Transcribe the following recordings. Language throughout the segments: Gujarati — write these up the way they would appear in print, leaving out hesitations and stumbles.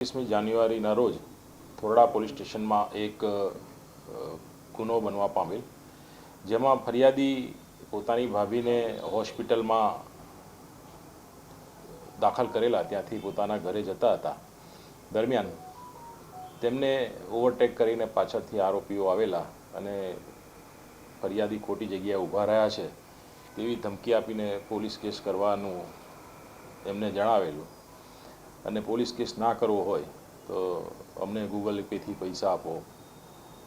21મી જાન્યુઆરીના રોજ થોરડા પોલીસ સ્ટેશનમાં એક ગુનો બનવા પામેલ, જેમાં ફરિયાદી પોતાની ભાભીને હોસ્પિટલમાં દાખલ કરેલા ત્યાંથી પોતાના ઘરે જતા હતા. દરમિયાન તેમને ઓવરટેક કરીને પાછળથી આરોપીઓ આવેલા અને ફરિયાદી ખોટી જગ્યાએ ઊભા રહ્યા છે તેવી ધમકી આપીને પોલીસ કેસ કરવાનું એમને જણાવેલું અને પોલીસ કેસ ના કરવો હોય તો અમને ગૂગલ પેથી પૈસા આપો,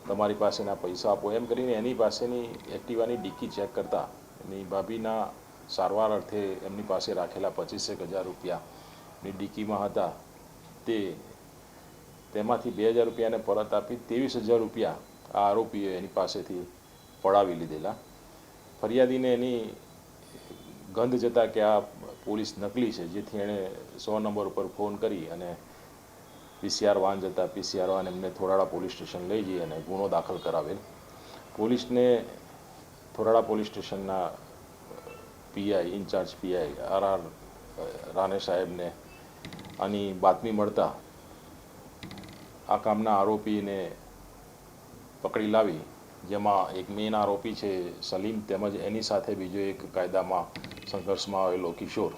તમારી પાસેના પૈસા આપો એમ કરીને એની પાસેની એક્ટિવાની ડિક્કી ચેક કરતા એની ભાભીના સારવાર અર્થે એમની પાસે રાખેલા 25,000 રૂપિયાની ડિક્કીમાં હતા. તેમાંથી 2,000 રૂપિયાને પરત આપી 23,000 રૂપિયા આ આરોપીએ એની પાસેથી પડાવી લીધેલા. ફરિયાદીને એની ગંધ જતા કે આ પોલીસ નકલી છે, જેથી એણે 100 નંબર ઉપર ફોન કરી અને પીસીઆર વાન જતા પીસીઆર વાન એમને થોરાડા પોલીસ સ્ટેશન લઈ જઈ અને ગુનો દાખલ કરાવેલ. પોલીસને થોરાડા પોલીસ સ્ટેશનના પીઆઈ ઇન્ચાર્જ પીઆઈ આર રાને સાહેબને આની બાતમી મળતા આ કામના આરોપીને પકડી લાવી, જેમાં એક મેઇન આરોપી છે સલીમ, તેમજ એની સાથે બીજો એક કાયદામાં સંઘર્ષમાં આવેલો કિશોર,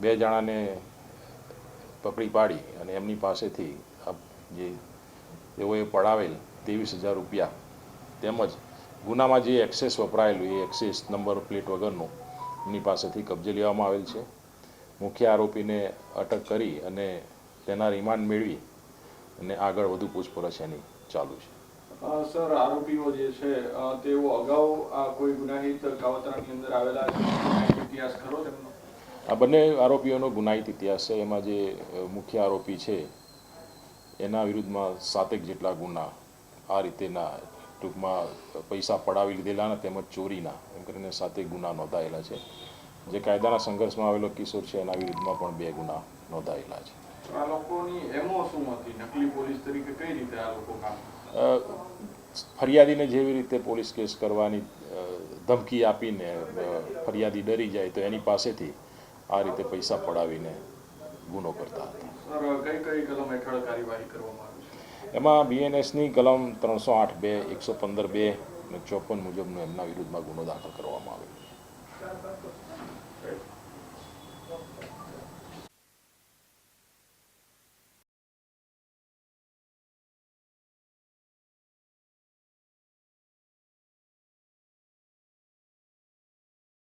2 જણાને પકડી પાડી અને એમની પાસેથી જે તેઓએ પડાવેલ 23,000 રૂપિયા તેમજ ગુનામાં જે એક્સેસ વપરાયેલું એ એક્સેસ નંબર પ્લેટ વગરનું એમની પાસેથી કબજે લેવામાં આવેલ છે. મુખ્ય આરોપીને અટક કરી અને તેના રિમાન્ડ મેળવી અને આગળ વધુ પૂછપરછ એની ચાલુ છે. સર, આરોપીઓ જે છે તેઓ અગાઉ કોઈ ગુનાહિત કાવતરાની અંદર આવેલા છે? ઇતિહાસ ખરો તેમનો? આ બંને આરોપીઓનો ગુનાહિત ઇતિહાસ છે. એમાં જે મુખ્ય આરોપી છે એના વિરુદ્ધમાં 7 જેટલા ગુના આ રીતેના ટૂંકમાં પૈસા પડાવી લીધેલા તેમજ ચોરીના એમ કરીને 7 ગુના નોંધાયેલા છે. જે કાયદાના સંઘર્ષમાં આવેલો કિશોર છે એના વિરુદ્ધમાં પણ 2 ગુના નોંધાયેલા છે. આ લોકોની એમો શું હતી? નકલી પોલીસ તરીકે કઈ રીતે આ લોકો કામ? ફરિયાદીને જેવી રીતે પોલીસ કેસ કરવાની ધમકી આપીને ફરિયાદી ડરી જાય તો એની પાસેથી આ રીતે પૈસા પડાવીને ગુનો કરતા હતા. સર, કઈ કલમ હેઠળ કાર્યવાહી કરવામાં આવી છે? એમાં બીએનએસની કલમ 308(2), 115(2) અને 54 મુજબનો એમના વિરુદ્ધમાં ગુનો દાખલ કરવામાં આવ્યો છે.